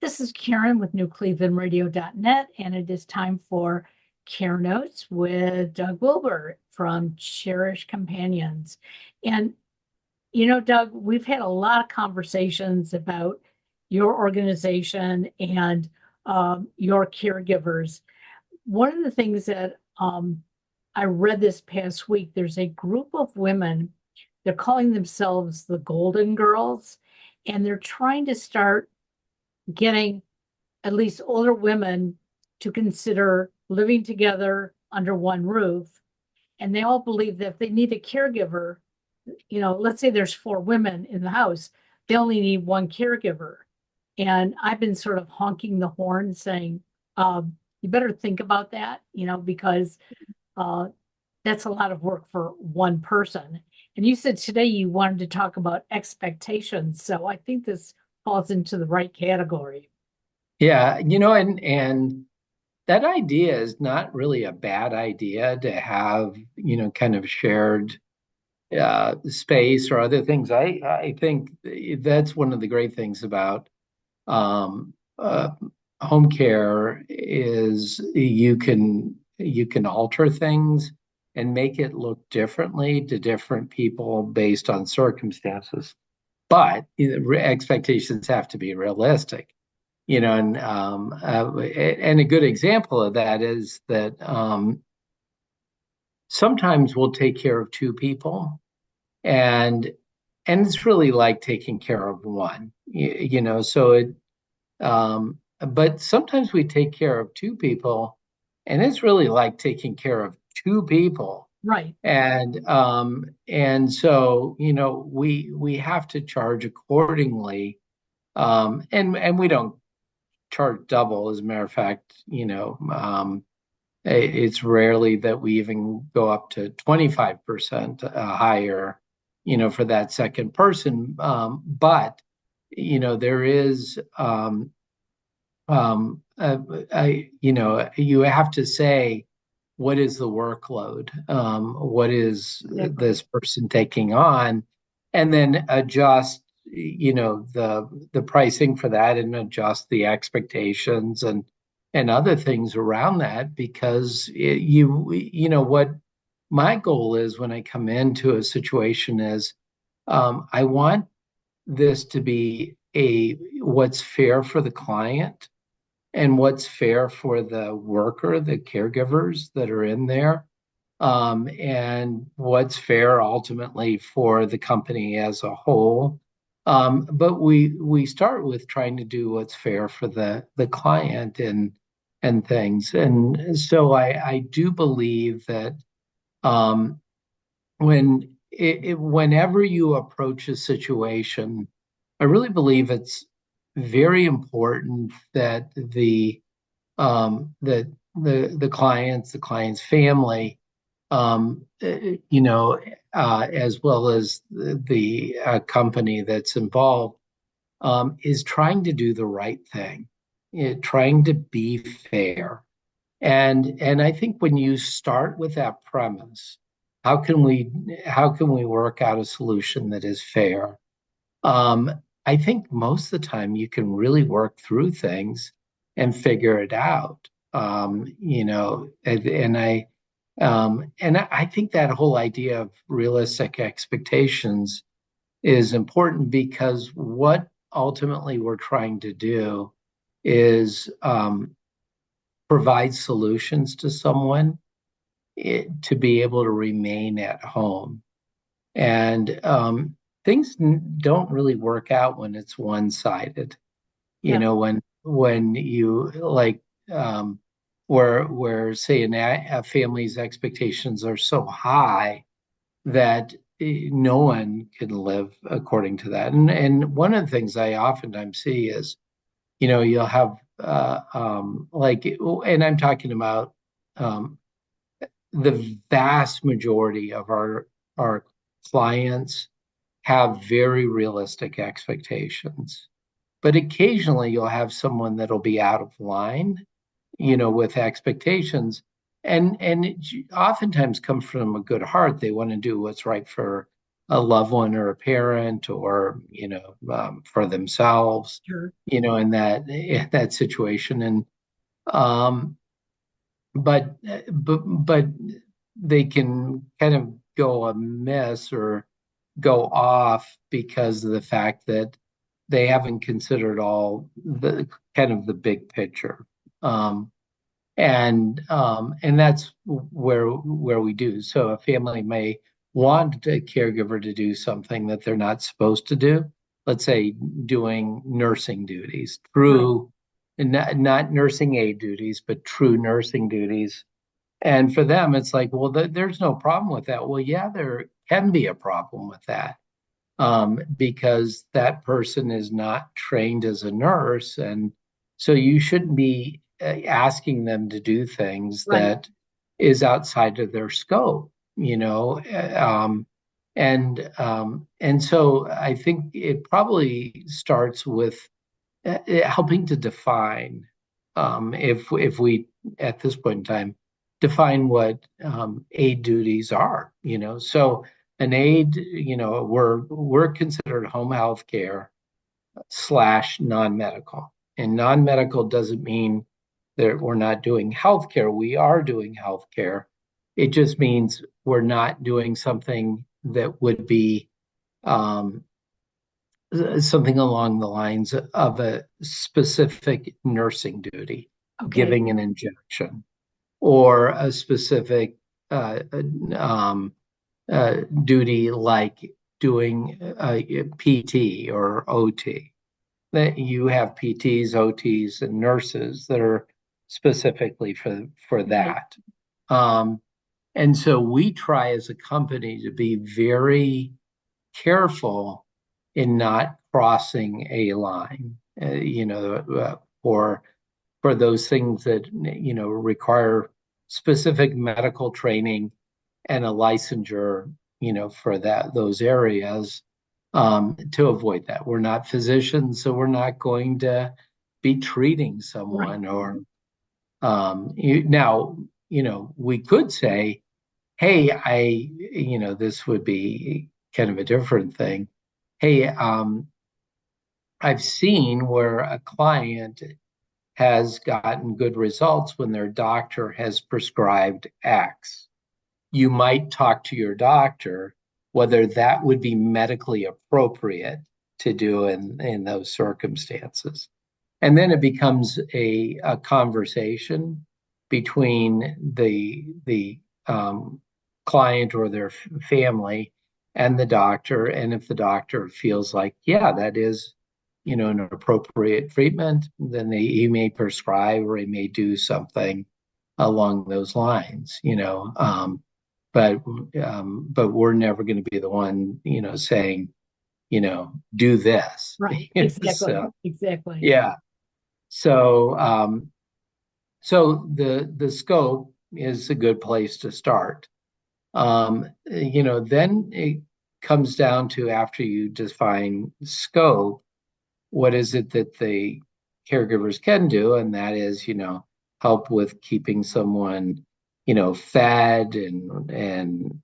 This is Karen with newclevelandradio.net, and it is time for Care Notes with Doug Wilber from Cherish Companions. And, Doug, we've had a lot of conversations about your organization and your caregivers. One of the things that I read this past week, there's a group of women, they're calling themselves the Golden Girls, and they're trying to start getting at least older women to consider living together under one roof. And they all believe that if they need a caregiver, let's say there's four women in the house, they only need one caregiver. And I've been sort of honking the horn saying, you better think about that, because that's a lot of work for one person. And you said today you wanted to talk about expectations. So I think this falls into the right category. Yeah, and that idea is not really a bad idea to have, kind of shared space or other things. I think that's one of the great things about um, uh, home care is you can alter things and make it look differently to different people based on circumstances. But expectations have to be realistic. And a good example of that is that sometimes we'll take care of two people, and it's really like taking care of one. So but sometimes we take care of two people, and it's really like taking care of two people. Right. And so we have to charge accordingly. And we don't charge double. As a matter of fact, it's rarely that we even go up to 25% higher, for that second person. But there is, you have to say, what is the workload? What is Exactly. this person taking on? And then adjust, the pricing for that, and adjust the expectations and other things around that, because what my goal is when I come into a situation is, I want this to be a what's fair for the client and what's fair for the worker, the caregivers that are in there, and what's fair ultimately for the company as a whole. But we start with trying to do what's fair for the client and things. And so I do believe that whenever you approach a situation, I really believe it's very important that the client's family, as well as the company that's involved, is trying to do the right thing, trying to be fair. And I think when you start with that premise, how can we how can we work out a solution that is fair? Um, I think most of the time you can really work through things and figure it out. And I think that whole idea of realistic expectations is important, because what ultimately we're trying to do is provide solutions to someone, to be able to remain at home. And things don't really work out when it's one-sided. Yeah. When you like, where say a family's expectations are so high that no one can live according to that. And one of the things I oftentimes see is, you'll have and I'm talking about um, the vast majority of our clients have very realistic expectations. But occasionally you'll have someone that'll be out of line, with expectations. And it oftentimes comes from a good heart. They want to do what's right for a loved one or a parent, or for themselves, Sure. in that situation. And um, but they can kind of go amiss or go off because of the fact that they haven't considered all the kind of the big picture. Um, and that's where we do. So a family may want a caregiver to do something that they're not supposed to do. Let's say doing nursing duties, Right. true, not nursing aide duties, but true nursing duties. And for them, it's like, well, there's no problem with that. Well, yeah, there can be a problem with that, because that person is not trained as a nurse. And so you shouldn't be asking them to do things Right. that is outside of their scope, and so I think it probably starts with helping to define, if we at this point in time define what aid duties are. So an aid, we're considered home health care slash non-medical, and non-medical doesn't mean that we're not doing healthcare. We are doing healthcare. It just means we're not doing something that would be um, something along the lines of a specific nursing duty, Okay. giving an injection, or a specific uh, um, duty like doing PT or OT. That you have PTs, OTs, and nurses that are specifically for Right. that. Um, and so we try as a company to be very careful in not crossing a line, for those things that require specific medical training and a licensure, for those areas, to avoid that. We're not physicians, so we're not going to be treating Right. someone, or now, we could say, hey, this would be kind of a different thing. Hey, I've seen where a client has gotten good results when their doctor has prescribed X. You might talk to your doctor whether that would be medically appropriate to do in those circumstances. And then it becomes a conversation between the client or their family and the doctor. And if the doctor feels like, yeah, that is, an appropriate treatment, then he may prescribe, or he may do something along those lines. But but we're never going to be the one, saying, do this. Right. So Exactly. Exactly. yeah. So the scope is a good place to start. Then it comes down to, after you define scope, what is it that the caregivers can do? And that is, help with keeping someone, fed and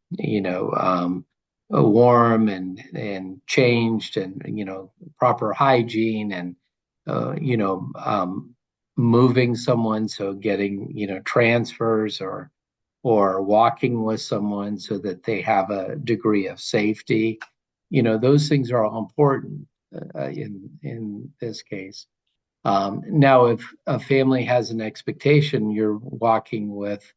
warm and changed, and proper hygiene, and uh, you know moving someone, so getting transfers, or walking with someone so that they have a degree of safety. Those things are all important in this case. Now, if a family has an expectation, you're walking with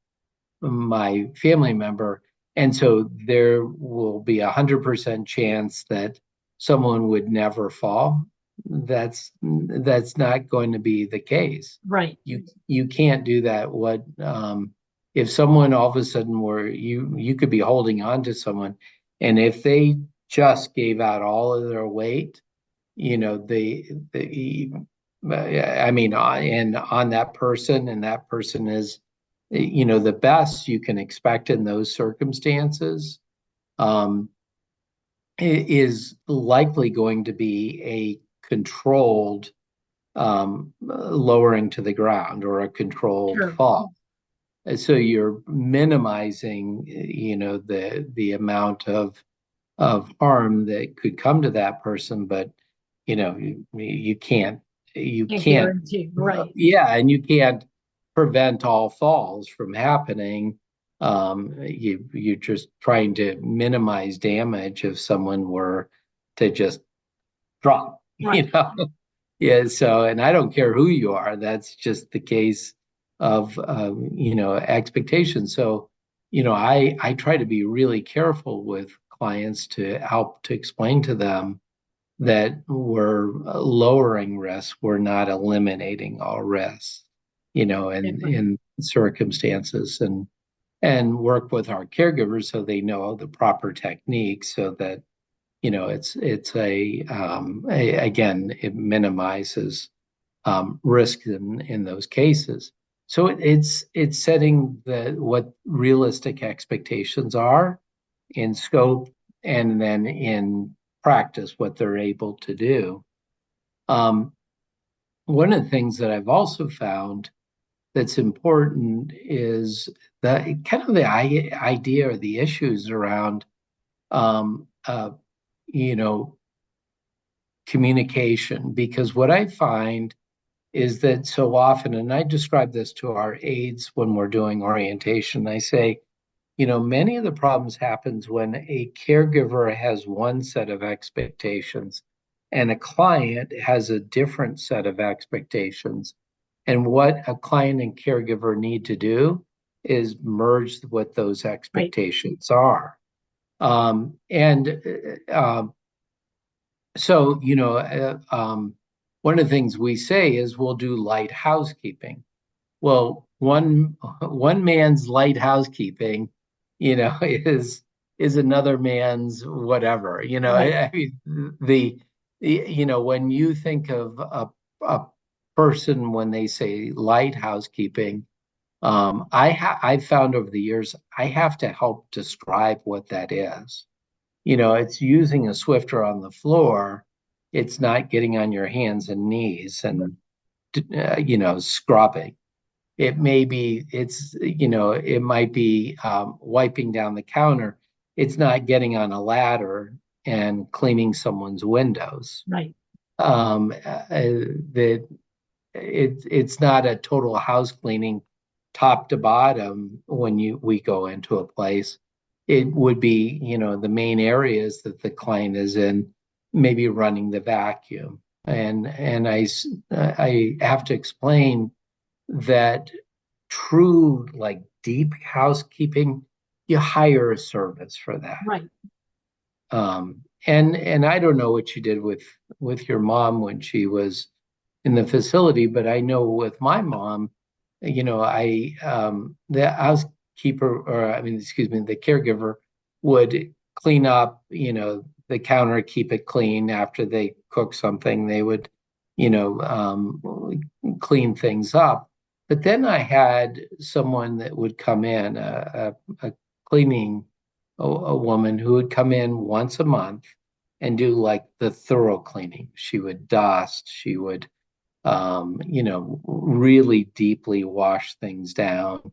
my family member, and so there will be 100% chance that someone would never fall. That's not going to be the case. Right. You can't do that. If someone all of a sudden, where you could be holding on to someone, and if they just gave out all of their weight, they I mean, and on that person, and that person is, the best you can expect in those circumstances, um, is likely going to be a controlled lowering to the ground, or a controlled Sure. fall. And so you're minimizing, the amount of of harm that could come to that person, but you can't you Can't can't guarantee, right? yeah, and you can't prevent all falls from happening. You're just trying to minimize damage if someone were to just drop, Right. Yeah, so, and I don't care who you are, that's just the case of, expectations. So, I try to be really careful with clients to help to explain to them that we're lowering risk, we're not eliminating all risks, Definitely. in circumstances, and work with our caregivers so they know the proper techniques so that it's again, it minimizes risk in those cases. So it's setting what realistic expectations are in scope, and then in practice what they're able to do. Um, One of the things that I've also found that's important is the kind of the idea or the issues around um, uh, you know communication, because what I find is that so often, and I describe this to our aides when we're doing orientation, I say, many of the problems happens when a caregiver has one set of expectations and a client has a different set of expectations. And what a client and caregiver need to do is merge what those Right. expectations are. And so, one of the things we say is we'll do light housekeeping. Well, one man's light housekeeping, is another man's whatever. Right. I mean, when you think of a person when they say light housekeeping, I've found over the years I have to help describe what that is. It's using a Swiffer on the floor. It's not getting on your hands and knees and scrubbing. It might be wiping down the counter. It's not getting on a ladder and cleaning someone's windows. Right. That it's not a total house cleaning top to bottom when we go into a place. It would be, the main areas that the client is in, maybe running the vacuum. And I have to explain that true, like, deep housekeeping, you hire a service for that. Right. And I don't know what you did with your mom when she was in the facility, but I know with my mom, the housekeeper, or I mean, excuse me, the caregiver would clean up, the counter, keep it clean after they cook something. They would, clean things up. But then I had someone that would come in, a cleaning, a woman who would come in once a month and do like the thorough cleaning. She would dust, she would really deeply wash things down,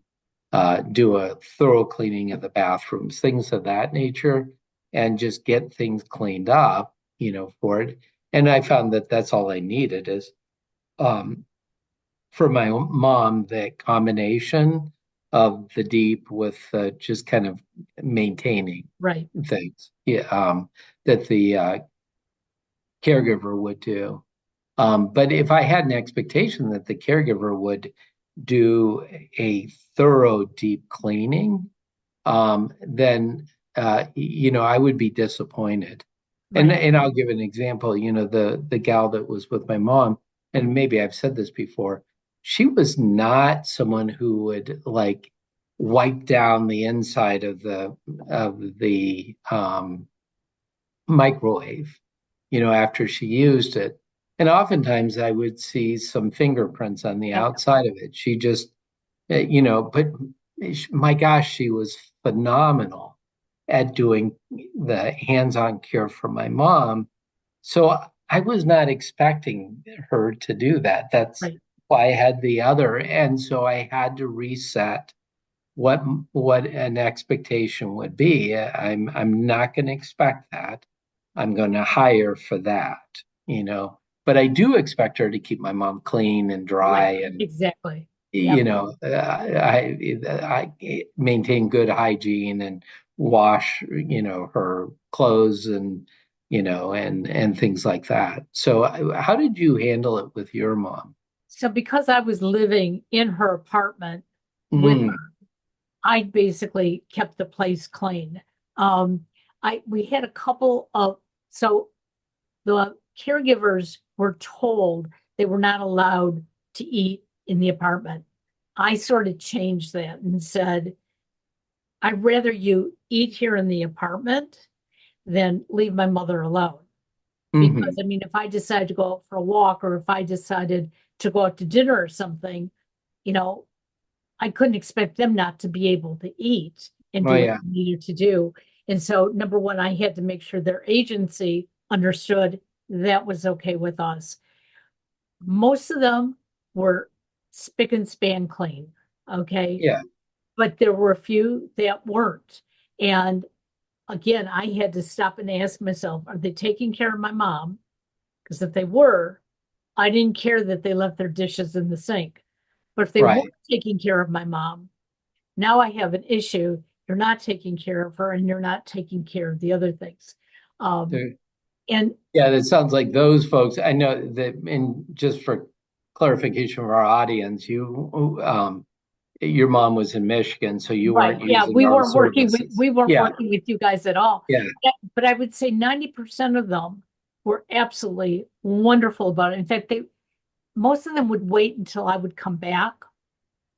do a thorough cleaning of the bathrooms, things of that nature, and just get things cleaned up, for it. And I found that that's all I needed is, um, for my mom, that combination of the deep with just kind of maintaining Right. things, yeah, that the caregiver would do. But if I had an expectation that the caregiver would do a thorough deep cleaning, then I would be disappointed. And Right. and I'll give an example. The gal that was with my mom, and maybe I've said this before, she was not someone who would like wipe down the inside of the microwave, after she used it. And oftentimes I would see some fingerprints on the Yep. outside of it. She just, but my gosh, she was phenomenal at doing the hands-on care for my mom. So I was not expecting her to do that. That's Right. why I had the other. And so I had to reset what what an expectation would be. I'm not going to expect that. I'm going to hire for that. But I do expect her to keep my mom clean and dry Right. and Exactly. you Yep. know, I maintain good hygiene and wash, her clothes and things like that. So, how did you handle it with your mom? So because I was living in her apartment with Mm, her, I basically kept the place clean. Um, we had a couple of so the caregivers were told they were not allowed to eat in the apartment. I sort of changed that and said, I'd rather you eat here in the apartment than leave my mother alone. Because hmm. I mean, if I decided to go out for a walk or if I decided to go out to dinner or something, you know, I couldn't expect them not to be able to eat and Oh do what yeah, they needed to do. And so, number one, I had to make sure their agency understood that was okay with us. Most of them were spick and span clean, okay? yeah, But there were a few that weren't. And again, I had to stop and ask myself, are they taking care of my mom? Because if they were, I didn't care that they left their dishes in the sink. But if they weren't right. taking care of my mom, now I have an issue. You're not taking care of her and you're not taking care of the other things. Um, There- and Yeah, that sounds like those folks. I know that, and just for clarification for our audience, your mom was in Michigan, so you right, weren't yeah, using those services. we weren't Yeah, working with you guys at all. yeah, But I would say 90% of them were absolutely wonderful about it. In fact, they most of them would wait until I would come back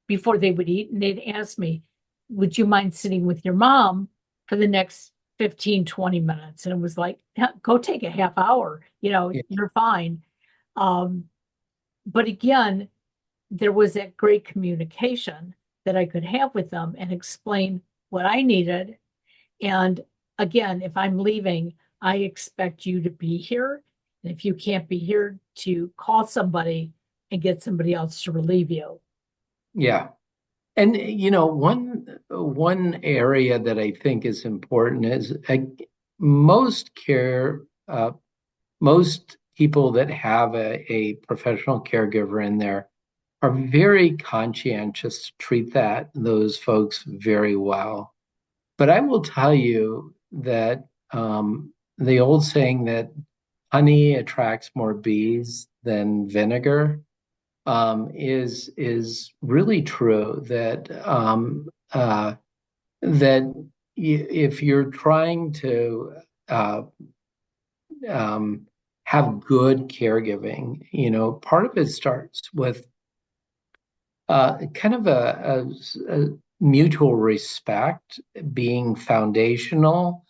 before they would eat, and they'd ask me, would you mind sitting with your mom for the next 15-20 minutes? And it was like, "Yeah, go take a half hour, yeah, you're fine." Um, but again, there was that great communication that I could have with them and explain what I needed. And again, if I'm leaving, I expect you to be here. And if you can't be here, to call somebody and get somebody else to relieve you. yeah. And one area that I think is important is most care, most people that have a professional caregiver in there are very conscientious to treat those folks very well. But I will tell you that the old saying that honey attracts more bees than vinegar is really true. That if you're trying to uh, um, have good caregiving, part of it starts with kind of a mutual respect being foundational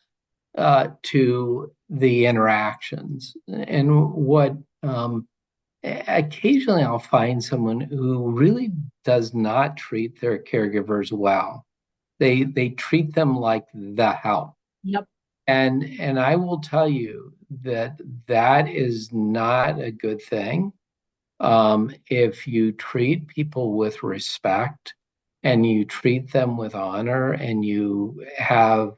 to the interactions. And what occasionally I'll find someone who really does not treat their caregivers well. They treat them like the help. Yep. And I will tell you that that is not a good thing. If you treat people with respect and you treat them with honor and you have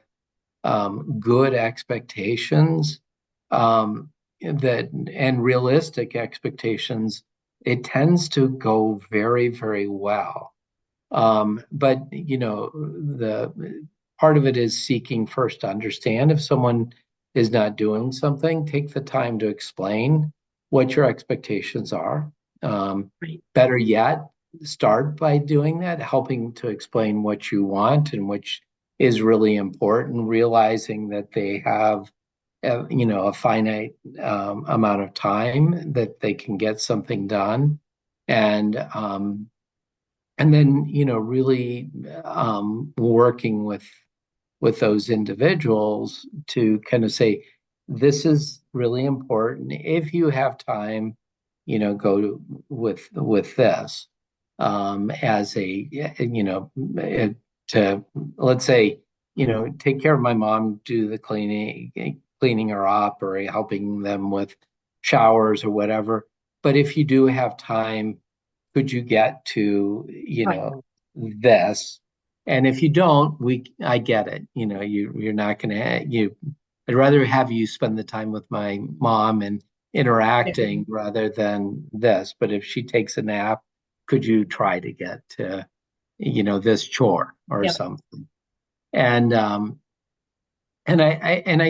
good expectations that and realistic expectations, it tends to go very, very well. But the part of it is seeking first to understand if someone is not doing something, take the time to explain what your expectations are. Right. Better yet, start by doing that, helping to explain what you want and which is really important, realizing that they have a finite amount of time that they can get something done. And then really working with those individuals to kind of say this is really important. If you have time, go with this as a to let's say take care of my mom, do the cleaning her up or helping them with showers or whatever. But if you do have time, could you get to Right. this? And if you don't, I get it. You're not going to, I'd rather have you spend the time with my mom and interacting rather than this. But if she takes a nap, could you try to get to, this chore or Yep. something? And, I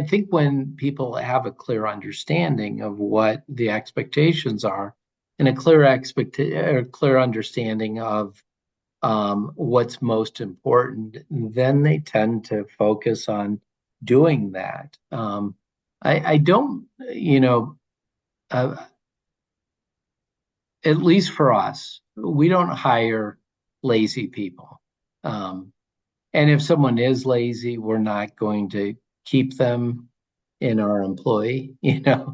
think when people have a clear understanding of what the expectations are and a clear understanding of what's most important, then they tend to focus on doing that. I don't, uh, at least for us, we don't hire lazy people. And if someone is lazy, we're not going to keep them in our employee, Yep.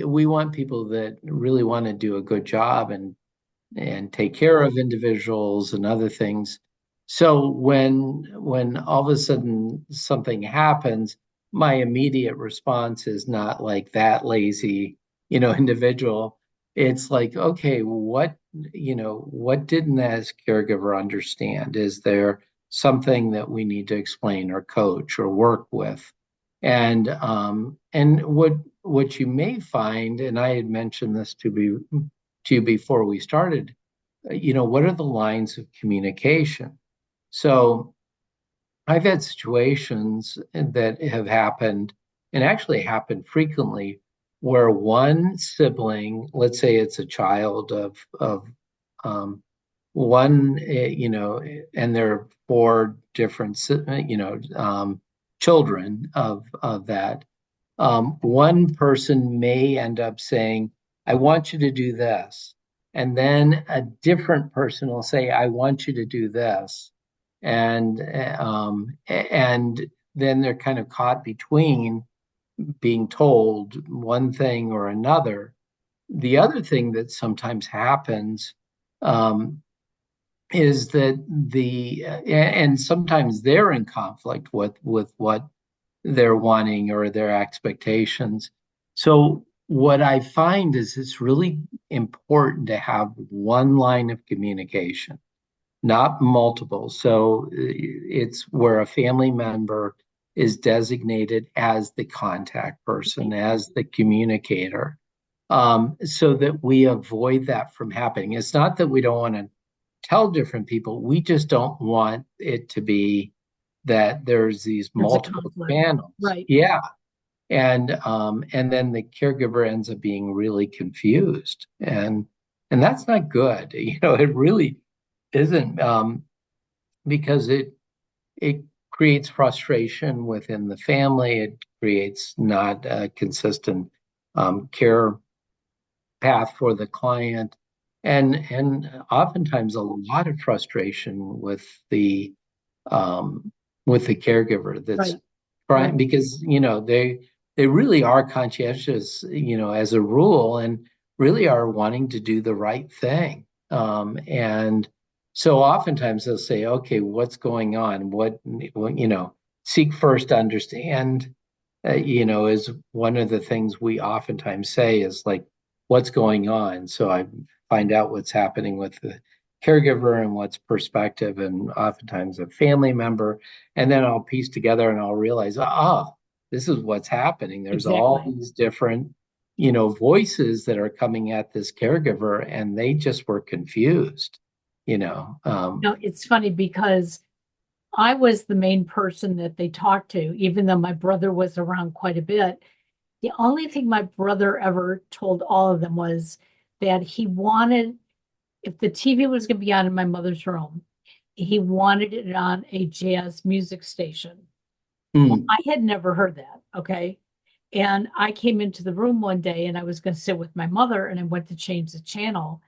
We want people that really want to do a good job and take care of individuals and other things. So when all of a sudden something happens, my immediate response is not like that lazy, individual. It's like, okay, what didn't that caregiver understand? Is there something that we need to explain or coach or work with? And what you may find, and I had mentioned this to you before we started, what are the lines of communication? So I've had situations that have happened and actually happen frequently where one sibling, let's say it's a child of one, and there are four different, children of that. One person may end up saying, I want you to do this. And then a different person will say, I want you to do this. And then they're kind of caught between being told one thing or another. The other thing that sometimes happens um, is that and sometimes they're in conflict with what they're wanting or their expectations. So what I find is it's really important to have one line of communication, not multiple. So it's where a family member is designated as the contact person, as the communicator, so that we avoid that from happening. It's not that we don't want to tell different people, we just don't want it to be that there's these There's a multiple conflict. channels. Right. Yeah. And then the caregiver ends up being really confused. And that's not good. It really isn't, because it creates frustration within the family. It creates not a consistent care path for the client, and oftentimes a lot of frustration um, with the caregiver that's Right. trying, Right. because they really are conscientious, as a rule, and really are wanting to do the right thing. And so oftentimes they'll say, okay, what's going on? Seek first to understand, is one of the things we oftentimes say is like, what's going on? So I find out what's happening with the caregiver and what's perspective, and oftentimes a family member. And then I'll piece together and I'll realize, this is what's happening. There's all Exactly. these different, voices that are coming at this caregiver, and they just were confused, you know. No, it's funny because I was the main person that they talked to, even though my brother was around quite a bit. The only thing my brother ever told all of them was that he wanted, if the TV was going to be on in my mother's room, he wanted it on a jazz music station. Well, Mm, I had never heard that. Okay. And I came into the room one day and I was going to sit with my mother and I went to change the channel.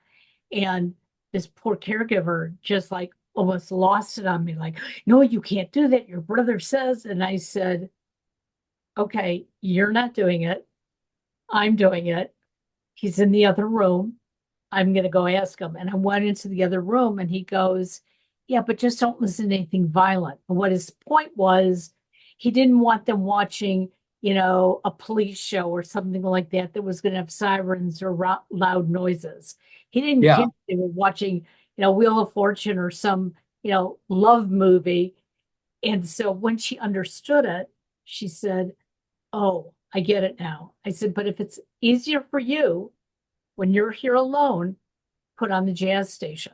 And this poor caregiver just like almost lost it on me, like, no, you can't do that. Your brother says. And I said, okay, you're not doing it. I'm doing it. He's in the other room. I'm going to go ask him. And I went into the other room and he goes, yeah, but just don't listen to anything violent. And what his point was, he didn't want them watching, a police show or something like that that was going to have sirens or loud noises. He didn't care yeah. if they were watching, Wheel of Fortune or some, love movie. And so when she understood it, she said, "Oh, I get it now." I said, "But if it's easier for you when you're here alone, put on the jazz station."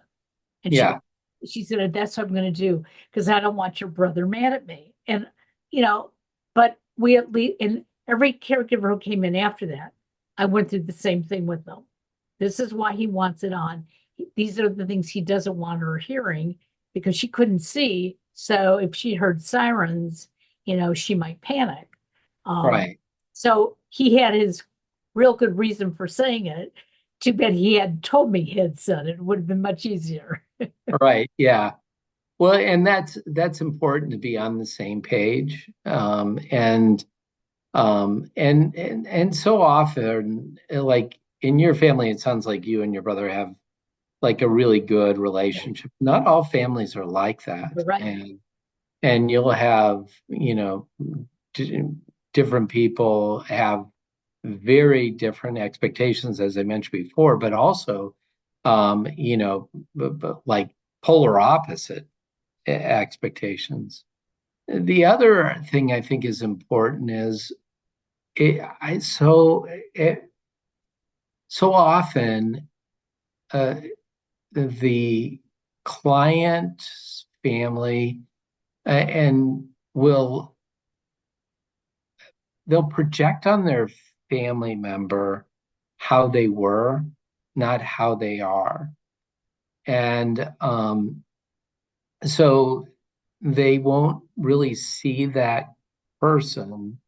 And Yeah. she said, "That's what I'm going to do because I don't want your brother mad at me." And, you know, but we at least, and every caregiver who came in after that, I went through the same thing with them. This is why he wants it on. These are the things he doesn't want her hearing because she couldn't see. So if she heard sirens, she might panic. Um, Right. so he had his real good reason for saying it. Too bad he had told me he had said it. It would have been much easier. Right. Yeah. Well, and that's important to be on the same page. And so often, like in your family, it sounds like you and your brother have like a really good Yeah, relationship. Not all families are like that. you're right. And you'll have, d different people have very different expectations, as I mentioned before, but also, like polar opposite expectations. The other thing I think is important is it, I so it, so often uh, the client's family and will they'll project on their family member how they were, not how they are. And so they won't really see that person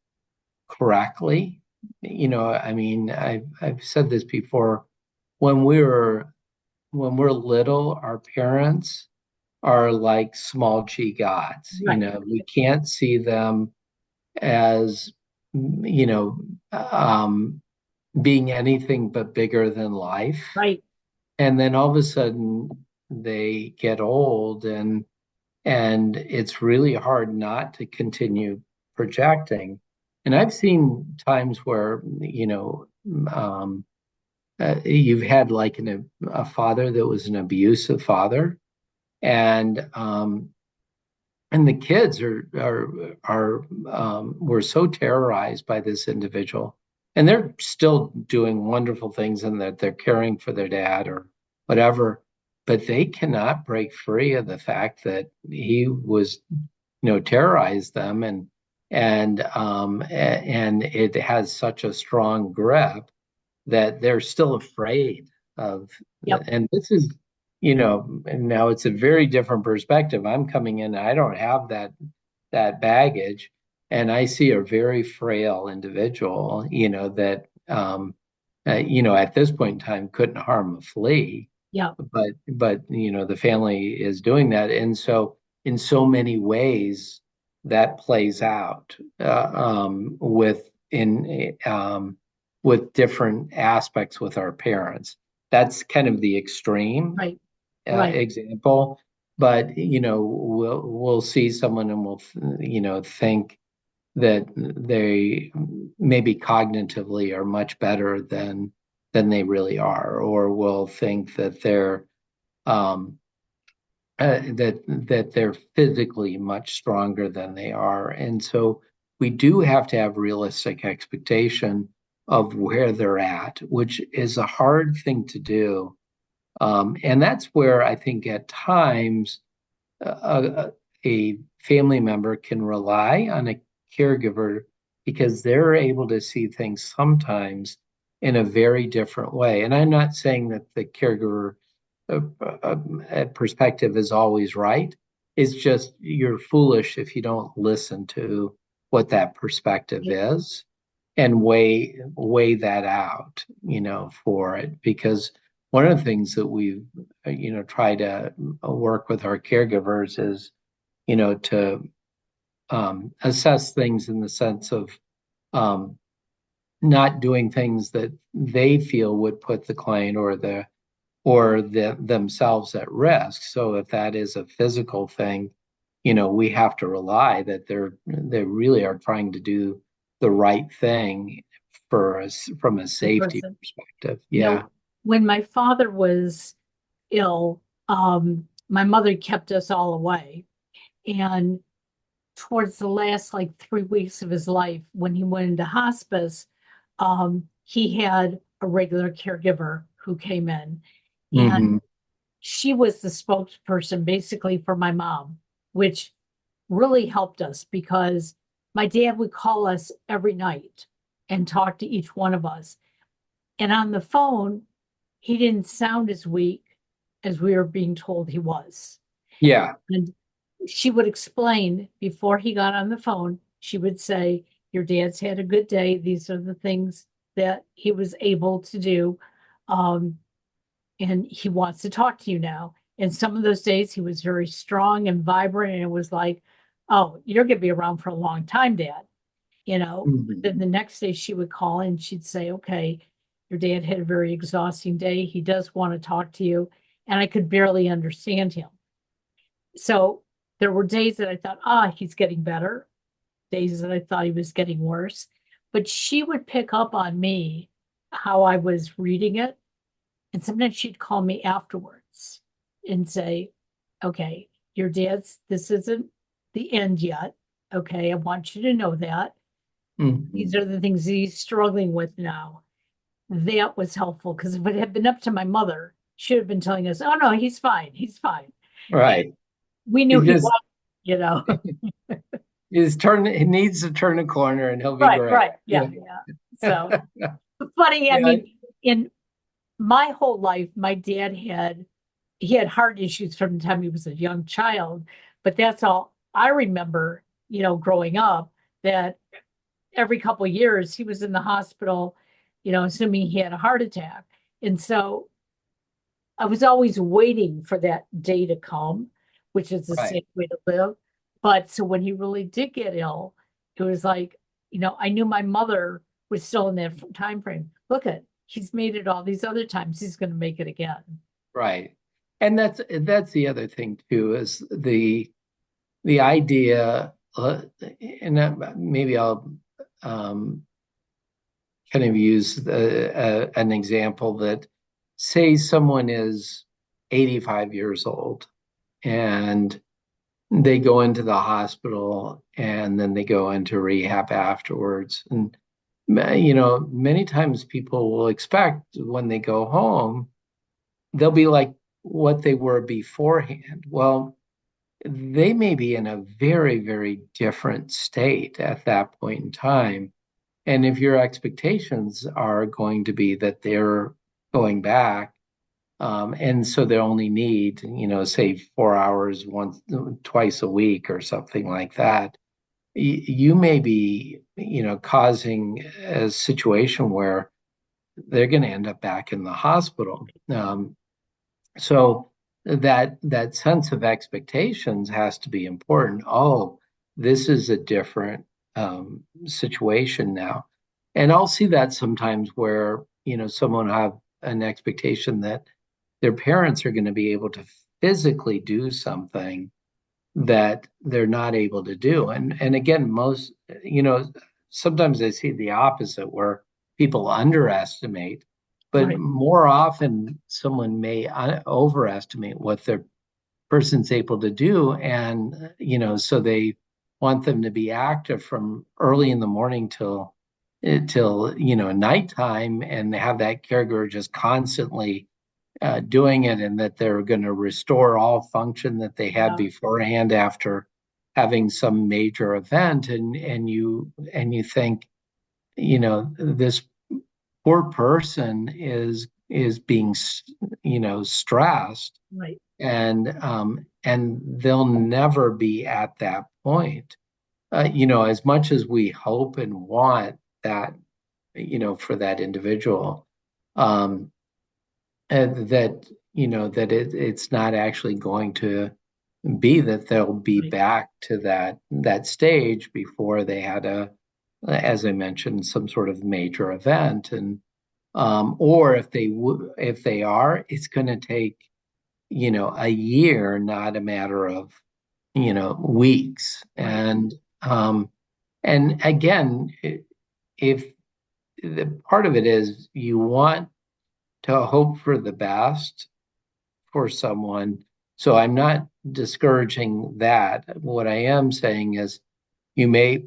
correctly. I mean, I've said this before. When we're little, our parents are like small g gods. Right, We can't see them as you know um, being anything but bigger than life. right. And then all of a sudden they get old and it's really hard not to continue projecting. And I've seen times where, um, you've had like a father that was an abusive father, and the kids are were so terrorized by this individual, and they're still doing wonderful things in that they're caring for their dad or whatever, but they cannot break free of the fact that he was, terrorized them, and it has such a strong grip that they're still afraid of. Yep. And this is, and now it's a very different perspective. I'm coming in, I don't have that baggage, and I see a very frail individual, that at this point in time couldn't harm a flea, Yep. but the family is doing that, and so in so many ways that plays out with different aspects with our parents. That's kind of the extreme Right. Right. example, but we'll see someone and we'll think that they maybe cognitively are much better than they really are, or will think that um, they're physically much stronger than they are. And so we do have to have realistic expectation of where they're at, which is a hard thing to do. And that's where I think at times a family member can rely on a caregiver because they're able to see things sometimes in a very different way. And I'm not saying that the caregiver uh, perspective is always right. It's just you're foolish if you don't listen to what that perspective Yep. is and weigh that out, for it. Because one of the things that we, try to work with our caregivers is, to assess things in the sense of um, not doing things that they feel would put the client or themselves at risk. So if that is a physical thing, we have to rely that they really are trying to do the right thing for us from a The safety person. perspective. You Yeah. know, when my father was ill, my mother kept us all away. And towards the last like 3 weeks of his life, when he went into hospice, he had a regular caregiver who came in, and Hmm. she was the spokesperson basically for my mom, which really helped us because my dad would call us every night and talk to each one of us. And on the phone, he didn't sound as weak as we were being told he was. Yeah. And she would explain before he got on the phone, she would say, your dad's had a good day. These are the things that he was able to do. Um, and he wants to talk to you now. And some of those days he was very strong and vibrant, and it was like, oh, you're going to be around for a long time, Dad. But then Hmm. the next day she would call and she'd say, okay, your dad had a very exhausting day. He does want to talk to you. And I could barely understand him. So there were days that I thought, he's getting better, days that I thought he was getting worse. But she would pick up on me how I was reading it. And sometimes she'd call me afterwards and say, okay, this isn't the end yet. Okay, I want you to know that. These Hmm. are the things he's struggling with now. That was helpful because if it had been up to my mother, she would have been telling us, oh no, he's fine. He's fine. And Right. we knew He he just was, you know. he needs to turn a corner and he'll be Right, great. right. Yeah. Yeah, yeah. So funny, I Yeah. mean, in my whole life, my dad he had heart issues from the time he was a young child, but that's all I remember, growing up, that every couple of years he was in the hospital, assuming he had a heart attack. And so I was always waiting for that day to come, which is the Right. safe way to live. But so when he really did get ill, it was like, I knew my mother was still in that time frame. Look at, he's made it all these other times. He's going to make it again. Right. And that's the other thing too, is the idea, and maybe I'll um, kind of use an example that, say someone is 85 years old and they go into the hospital and then they go into rehab afterwards. And, many times people will expect when they go home, they'll be like what they were beforehand. Well, they may be in a very, very different state at that point in time. And if your expectations are going to be that they're going back, and so they only need, say 4 hours twice a week or something like that, you may be, causing a situation where they're going to end up back in the hospital. So that sense of expectations has to be important. Oh, this is a different situation now. And I'll see that sometimes where, someone have an expectation that their parents are going to be able to physically do something that they're not able to do. And again, sometimes I see the opposite where people underestimate, but Right. more often someone may overestimate what their person's able to do. And, so they want them to be active from early in the morning till nighttime, and have that caregiver just constantly doing it, and that they're going to restore all function that they had Yeah. beforehand after having some major event. And you think, this poor person is being stressed, Right. and they'll never be at that point. As much as we hope and want that, for that individual, um, and it's not actually going to be that they'll be Right. back to that stage before they had as I mentioned, some sort of major event. And or if they are, it's going to take a year, not a matter of weeks. Right. And again, if the part of it is you want to hope for the best for someone, So I'm not discouraging that. What I am saying is you may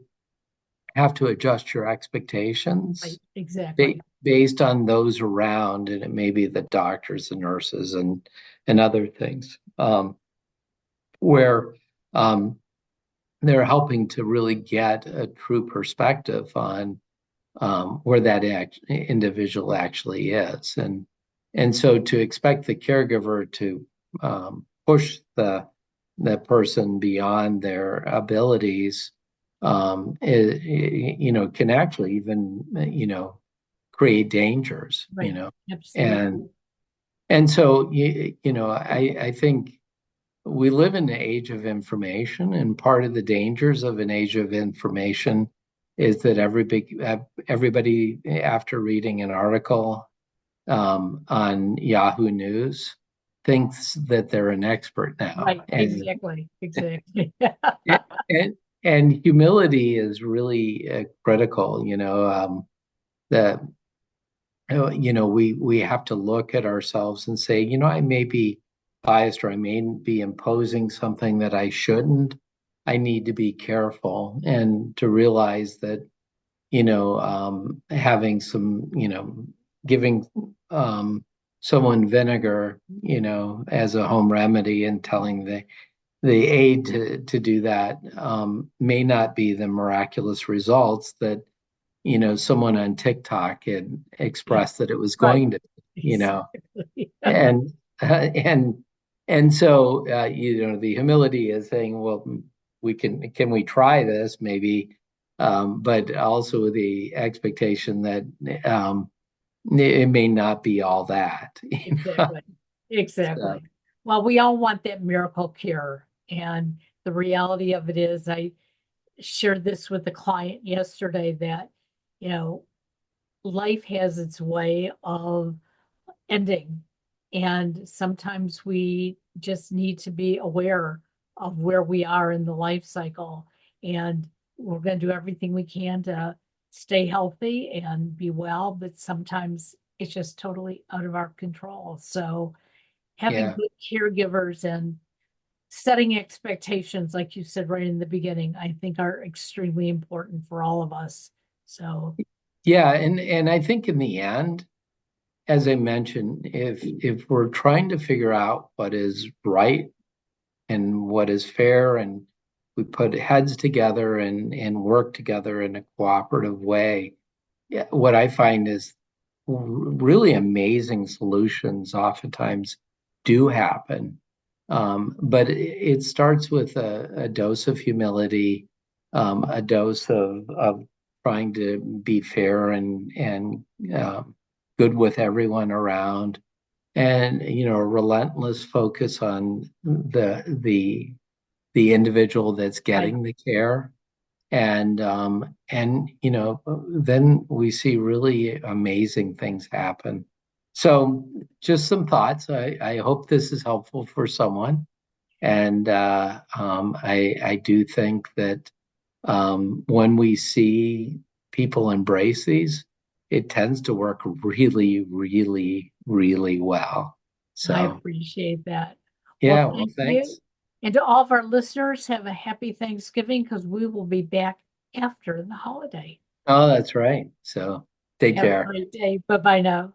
have to adjust your expectations Right, exactly. based on those around, and it may be the doctors and nurses and other things, where um, they're helping to really get a true perspective on where that individual actually is, and so to expect the caregiver to push the person beyond their abilities, can actually even create dangers, Right. and Absolutely. so I think we live in the age of information, and part of the dangers of an age of information is that everybody, after reading an article on Yahoo News, thinks that they're an expert now, Right. Exactly. Exactly. and, and humility is really critical. That we have to look at ourselves and say, I may be biased, or I may be imposing something that I shouldn't. I need to be careful and to realize that, having some, giving someone vinegar, as a home remedy, and telling the aide to do that, may not be the miraculous results that someone on TikTok had expressed that it was Right. going to, you know, Exactly. and and so the humility is saying, well, can we try this maybe, but also the expectation that it may not be all that. Exactly. So, Exactly. Well, we all want that miracle cure. And the reality of it is, I shared this with a client yesterday that, you know, life has its way of ending. And sometimes we just need to be aware of where we are in the life cycle. And we're going to do everything we can to stay healthy and be well, but sometimes it's just totally out of our control. So having yeah. good caregivers and setting expectations, like you said right in the beginning, I think are extremely important for all of us. So, Yeah, and I think in the end, as I mentioned, if we're trying to figure out what is right and what is fair, and we put heads together and work together in a cooperative way, yeah, what I find is really amazing solutions oftentimes do happen. But it starts with a dose of humility, a dose of trying to be fair and good with everyone around, and a relentless focus on the individual that's right. getting the care, and then we see really amazing things happen. So just some thoughts. I hope this is helpful for someone, and I do think that when we see people embrace these, it tends to work really, really, really well. I So appreciate that. Well, yeah, well, thank you. thanks. And to all of our listeners, have a happy Thanksgiving because we will be back after the holiday. Oh, that's right. So take Have a care. great day. Bye bye now.